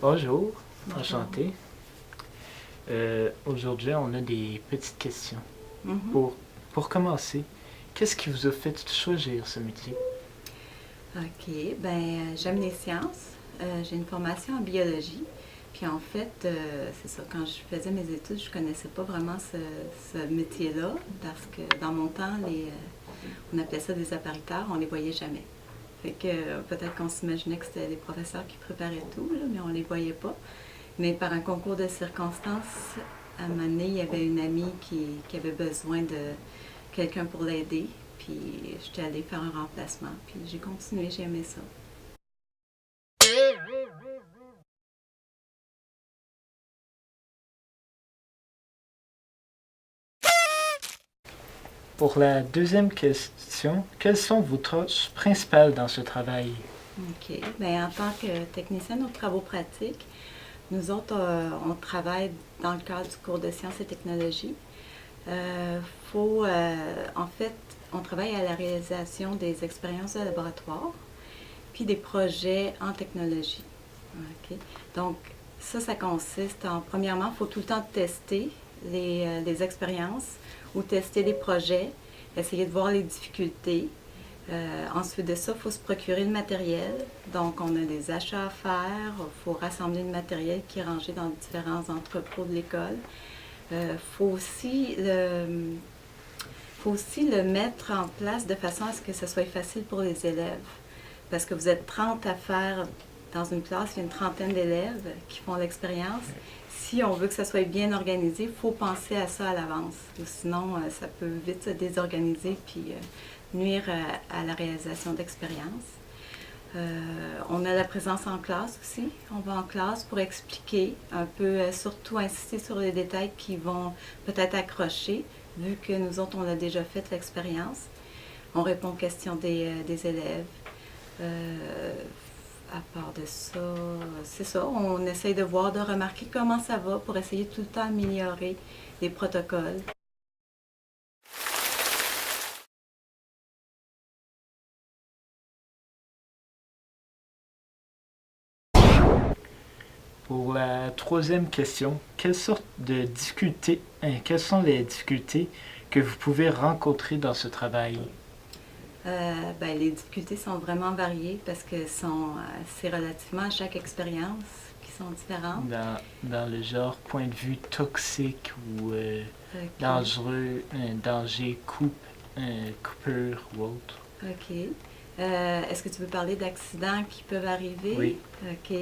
Bonjour, Bonjour. enchanté. Aujourd'hui, on a des petites questions. Mhm. Pour commencer, qu'est-ce qui vous a fait choisir ce métier? OK. J'aime les sciences. J'ai une formation en biologie. Puis en fait, c'est ça, quand je faisais mes études, je connaissais pas vraiment ce métier-là parce que dans mon temps, on appelait ça des appariteurs, on les voyait jamais. Fait que peut-être qu'on s'imaginait que c'était les professeurs qui préparaient tout, là, mais on les voyait pas. Mais par un concours de circonstances, à un moment donné, il y avait une amie qui avait besoin de quelqu'un pour l'aider. Puis j'étais allée faire un remplacement. Puis j'ai continué, j'ai aimé ça. Pour la deuxième question, quelles sont vos tâches principales dans ce travail? OK. En tant que technicienne aux travaux pratiques, nous autres, on travaille dans le cadre du cours de sciences et technologies. En fait, on travaille à la réalisation des expériences de laboratoire, puis des projets en technologie. OK. Donc, ça consiste en, premièrement, il faut tout le temps tester les expériences ou tester les projets, essayer de voir les difficultés. Ensuite de ça, il faut se procurer le matériel. Donc, on a des achats à faire, il faut rassembler le matériel qui est rangé dans différents entrepôts de l'école. Il faut aussi le mettre en place de façon à ce que ce soit facile pour les élèves. Parce que vous êtes 30 à faire dans une classe, il y a une trentaine d'élèves qui font l'expérience. Si on veut que ça soit bien organisé, il faut penser à ça à l'avance. Sinon, ça peut vite se désorganiser puis nuire à la réalisation d'expériences. On a la présence en classe aussi. On va en classe pour expliquer un peu, surtout insister sur les détails qui vont peut-être accrocher, vu que nous autres, on a déjà fait l'expérience. On répond aux questions des élèves. Euh, à part de ça, c'est ça, on essaye de voir, de remarquer comment ça va pour essayer tout le temps d'améliorer les protocoles. Pour la troisième question, quelles sont les difficultés que vous pouvez rencontrer dans ce travail? Les difficultés sont vraiment variées parce que c'est relativement à chaque expérience qui sont différentes. Dans le genre point de vue toxique ou OK. dangereux, danger, coupure ou autre. OK. Est-ce que tu veux parler d'accidents qui peuvent arriver? Oui. OK.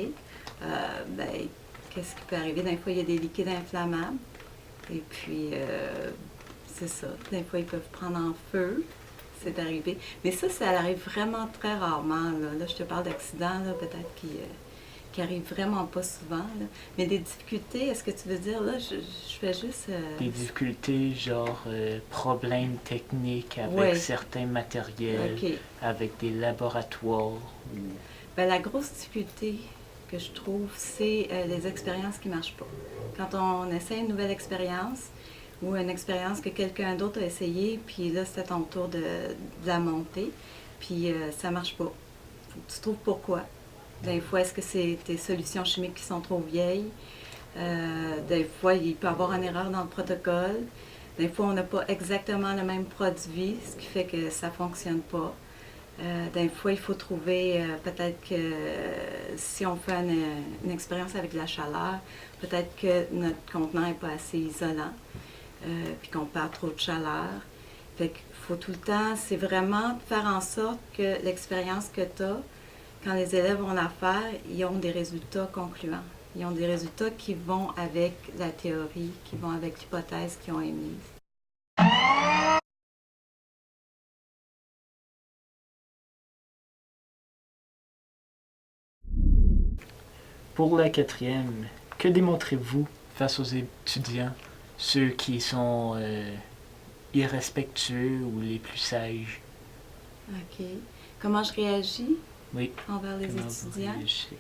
Qu'est-ce qui peut arriver? Des fois, il y a des liquides inflammables. Et puis, c'est ça. Des fois, ils peuvent prendre en feu. C'est arrivé. Mais ça arrive vraiment très rarement. Là je te parle d'accidents, peut-être qui arrivent vraiment pas souvent. Là. Mais des difficultés, est-ce que tu veux dire, là, je fais juste... Des difficultés genre problèmes techniques avec Oui, certains matériels, OK. avec des laboratoires. La grosse difficulté que je trouve, c'est les expériences qui ne marchent pas. Quand on essaie une nouvelle expérience ou une expérience que quelqu'un d'autre a essayé, puis là, c'est à ton tour de la monter, puis ça ne marche pas. Faut que tu trouves pourquoi. Des fois, est-ce que c'est tes solutions chimiques qui sont trop vieilles? Des fois, il peut y avoir une erreur dans le protocole. Des fois, on n'a pas exactement le même produit, ce qui fait que ça ne fonctionne pas. Des fois, il faut trouver, peut-être que si on fait une expérience avec de la chaleur, peut-être que notre contenant n'est pas assez isolant, puis qu'on perd trop de chaleur. Fait qu'il faut tout le temps, c'est vraiment faire en sorte que l'expérience que tu as, quand les élèves vont la faire, ils ont des résultats concluants. Ils ont des résultats qui vont avec la théorie, qui vont avec l'hypothèse qu'ils ont émise. Pour la quatrième, que démontrez-vous face aux étudiants, ceux qui sont irrespectueux ou les plus sages? OK. Comment je réagis Oui, envers les comment vous étudiants? réagissez?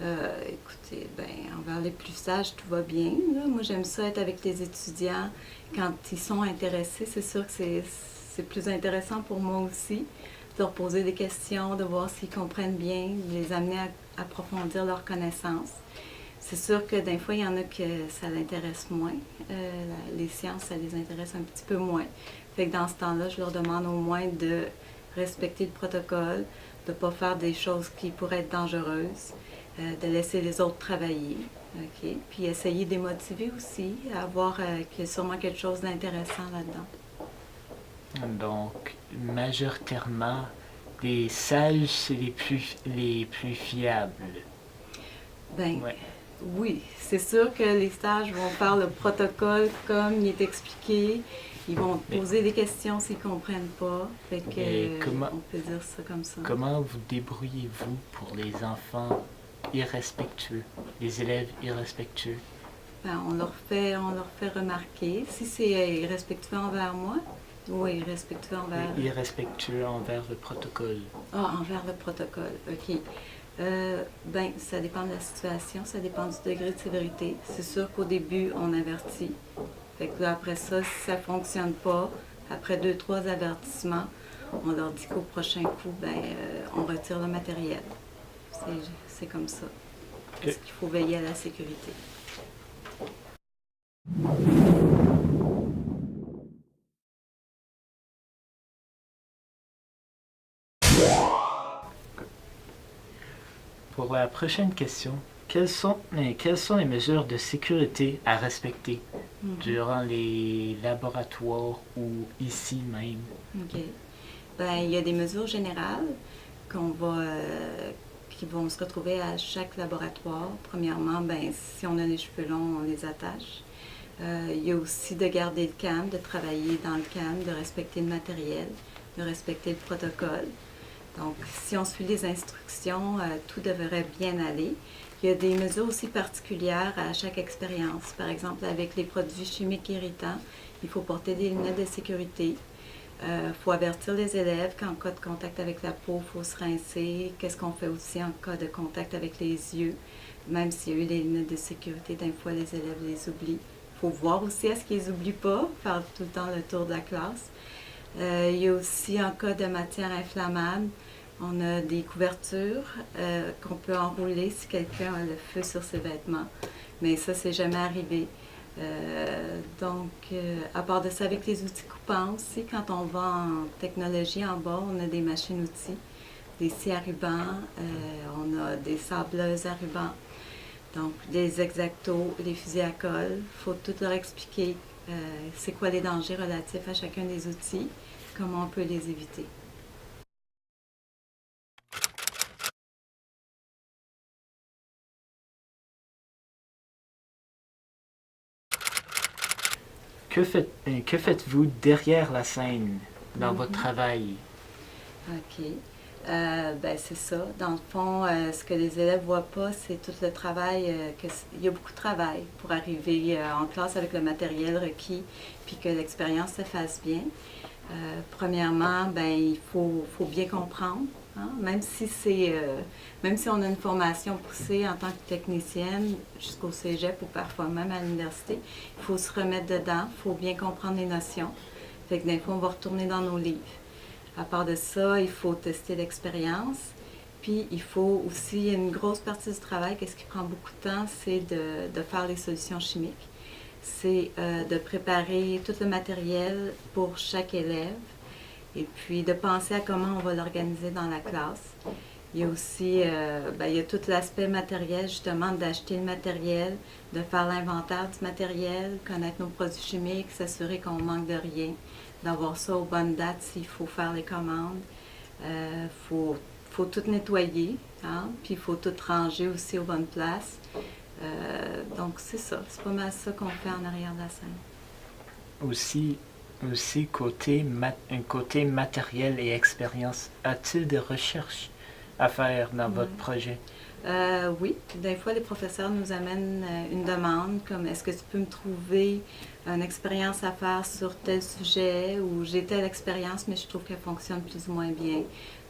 Écoutez, envers les plus sages, tout va bien. Là. Moi, j'aime ça être avec les étudiants quand ils sont intéressés. C'est sûr que c'est plus intéressant pour moi aussi de leur poser des questions, de voir s'ils comprennent bien, de les amener approfondir leurs connaissances. C'est sûr que des fois, il y en a que ça l'intéresse moins. Les sciences, ça les intéresse un petit peu moins. Fait que dans ce temps-là, je leur demande au moins de respecter le protocole, de ne pas faire des choses qui pourraient être dangereuses, de laisser les autres travailler. Okay? Puis essayer de les motiver aussi, à voir qu'il y a sûrement quelque chose d'intéressant là-dedans. Donc, majoritairement, les sages, c'est les plus fiables. Ben, ouais. Oui, c'est sûr que les stages vont faire le protocole comme il est expliqué. Ils vont poser des questions s'ils ne comprennent pas. Fait que, on peut dire ça comme ça. Comment vous débrouillez-vous pour les enfants irrespectueux, les élèves irrespectueux? Ben, on leur fait remarquer. Si c'est irrespectueux envers moi, ou irrespectueux envers... Irrespectueux envers le protocole. Ah, envers le protocole, OK. Ben, ça dépend de la situation, ça dépend du degré de sévérité. C'est sûr qu'au début, on avertit. Fait que là, après ça, si ça ne fonctionne pas, après 2-3 avertissements, on leur dit qu'au prochain coup, ben, on retire le matériel. C'est comme ça. Parce qu'il faut veiller à la sécurité. Pour la prochaine question, quelles sont les mesures de sécurité à respecter durant les laboratoires ou ici même? OK. Ben, il y a des mesures générales qui vont se retrouver à chaque laboratoire. Premièrement, ben, si on a les cheveux longs, on les attache. Il y a aussi de garder le calme, de travailler dans le calme, de respecter le matériel, de respecter le protocole. Donc, si on suit les instructions, tout devrait bien aller. Il y a des mesures aussi particulières à chaque expérience. Par exemple, avec les produits chimiques irritants, il faut porter des lunettes de sécurité. Il faut avertir les élèves qu'en cas de contact avec la peau, il faut se rincer. Qu'est-ce qu'on fait aussi en cas de contact avec les yeux? Même s'il y a eu les lunettes de sécurité, des fois les élèves les oublient. Il faut voir aussi à ce qu'ils n'oublient pas, faire tout le temps le tour de la classe. Il y a aussi en cas de matière inflammable, on a des couvertures qu'on peut enrouler si quelqu'un a le feu sur ses vêtements. Mais ça, c'est jamais arrivé. À part de ça, avec les outils coupants aussi, quand on va en technologie en bas, on a des machines-outils, des scies à ruban, on a des sableuses à ruban, donc des exactos, les fusils à colle. Il faut tout leur expliquer c'est quoi les dangers relatifs à chacun des outils, comment on peut les éviter. Que faites-vous derrière la scène dans votre travail? OK. Ben, c'est ça. Dans le fond, ce que les élèves ne voient pas, c'est tout le travail. Il y a beaucoup de travail pour arriver en classe avec le matériel requis puis que l'expérience se fasse bien. Premièrement, ben, il faut bien comprendre. Hein? Même si on a une formation poussée en tant que technicienne jusqu'au cégep ou parfois même à l'université, il faut se remettre dedans, il faut bien comprendre les notions. Fait que des fois, on va retourner dans nos livres. À part de ça, il faut tester l'expérience. Puis, il faut aussi, une grosse partie du travail, qu'est-ce qui prend beaucoup de temps, c'est de faire les solutions chimiques. C'est de préparer tout le matériel pour chaque élève et puis de penser à comment on va l'organiser dans la classe. Il y a aussi il y a tout l'aspect matériel, justement, d'acheter le matériel, de faire l'inventaire du matériel, connaître nos produits chimiques, s'assurer qu'on ne manque de rien, d'avoir ça aux bonnes dates s'il faut faire les commandes. Faut tout nettoyer, hein? Puis il faut tout ranger aussi aux bonnes places. Donc c'est ça, c'est pas mal ça qu'on fait en arrière de la scène. Aussi côté matériel et expérience, a-t-il des recherches à faire dans votre projet? Oui, des fois les professeurs nous amènent une demande comme est-ce que tu peux me trouver une expérience à faire sur tel sujet ou j'ai telle expérience mais je trouve qu'elle fonctionne plus ou moins bien.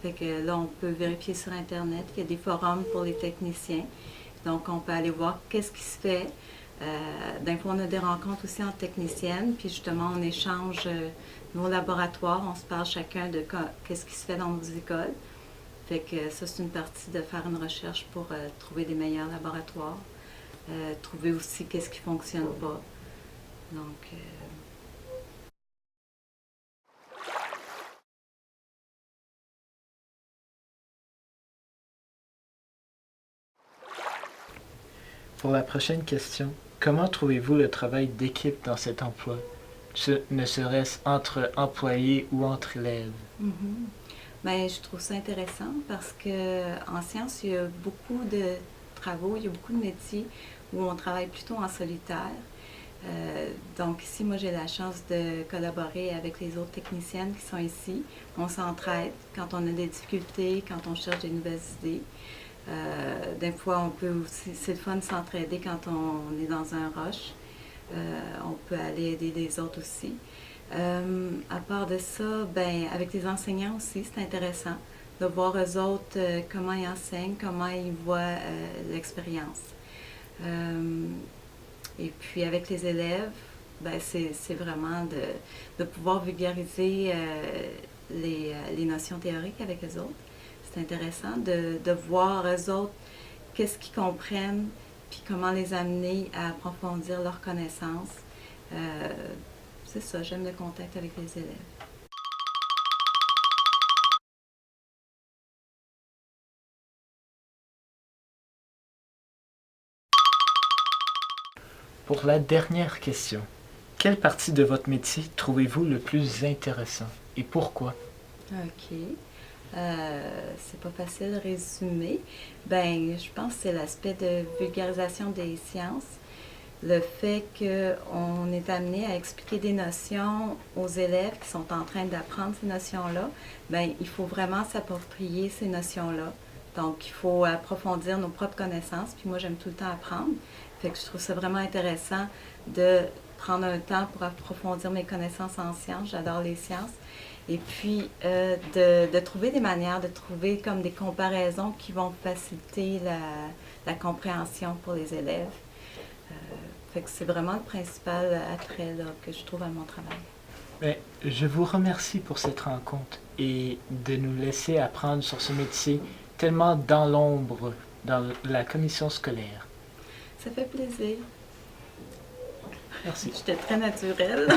Fait que là on peut vérifier sur internet, il y a des forums pour les techniciens. Donc, on peut aller voir qu'est-ce qui se fait. Des fois, on a des rencontres aussi entre techniciennes, puis justement, on échange nos laboratoires, on se parle chacun de qu'est-ce qui se fait dans nos écoles. Fait que ça, c'est une partie de faire une recherche pour trouver des meilleurs laboratoires, trouver aussi qu'est-ce qui ne fonctionne pas. Donc, Pour la prochaine question, comment trouvez-vous le travail d'équipe dans cet emploi, ne serait-ce entre employés ou entre élèves? Ben, je trouve ça intéressant parce qu'en sciences, il y a beaucoup de travaux, il y a beaucoup de métiers où on travaille plutôt en solitaire. Donc ici, moi, j'ai la chance de collaborer avec les autres techniciennes qui sont ici. On s'entraide quand on a des difficultés, quand on cherche des nouvelles idées. Des fois, on peut aussi, c'est le fun de s'entraider quand on est dans un rush. On peut aller aider les autres aussi. À part de ça, ben, avec les enseignants aussi, c'est intéressant de voir eux autres comment ils enseignent, comment ils voient l'expérience. Et puis avec les élèves, ben, c'est vraiment de pouvoir vulgariser les notions théoriques avec eux autres. C'est intéressant de voir eux autres qu'est-ce qu'ils comprennent, puis comment les amener à approfondir leurs connaissances. C'est ça, j'aime le contact avec les élèves. Pour la dernière question, quelle partie de votre métier trouvez-vous le plus intéressant et pourquoi? OK. C'est pas facile de résumer. Ben, je pense que c'est l'aspect de vulgarisation des sciences. Le fait qu'on est amené à expliquer des notions aux élèves qui sont en train d'apprendre ces notions-là, ben, il faut vraiment s'approprier ces notions-là. Donc, il faut approfondir nos propres connaissances. Puis moi, j'aime tout le temps apprendre. Fait que je trouve ça vraiment intéressant de prendre un temps pour approfondir mes connaissances en sciences. J'adore les sciences. Et puis, de trouver des manières, de trouver comme des comparaisons qui vont faciliter la compréhension pour les élèves. Fait que c'est vraiment le principal attrait là, que je trouve à mon travail. Ben, je vous remercie pour cette rencontre et de nous laisser apprendre sur ce métier tellement dans l'ombre dans la commission scolaire. Ça fait plaisir. Merci. J'étais très naturelle.